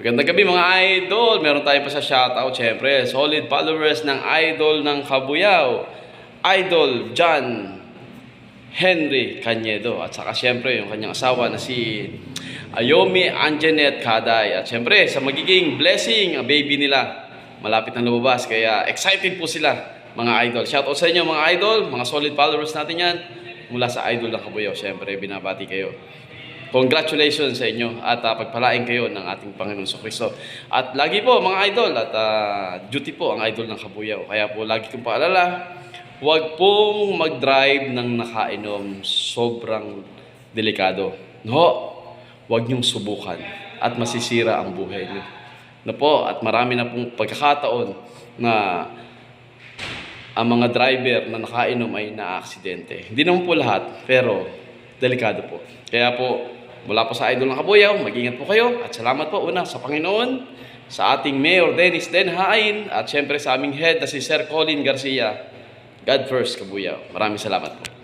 Magandang gabi mga idol. Meron tayo pa sa shoutout syempre. Solid followers ng idol ng Kabuyao. Idol John Henry Cañedo. At saka syempre yung kanyang asawa na si Ayomi Anjanet Kaday. At syempre sa magiging blessing ang baby nila. Malapit na lumabas. Kaya excited po sila mga idol. Shoutout sa inyo mga idol. Mga solid followers natin yan. Mula sa idol ng Kabuyao. Syempre binabati kayo. Congratulations sa inyo at pagpalain kayo ng ating Panginoon Kristo. At lagi po mga idol at duty po ang idol ng Kabuyao. Kaya po lagi kong paalala, huwag pong mag-drive ng nakainom. Sobrang delikado. No, huwag niyong subukan at masisira ang buhay niyo. No po, at marami na pong pagkakataon na ang mga driver na nakainom ay na-aksidente. Hindi naman po lahat, pero delikado po. Kaya po, mula po sa idol ng Kabuyao, mag-ingat po kayo at salamat po una sa Panginoon, sa ating Mayor Dennis Denhain at syempre sa aming head na si Sir Colin Garcia. God first, Kabuyao. Maraming salamat po.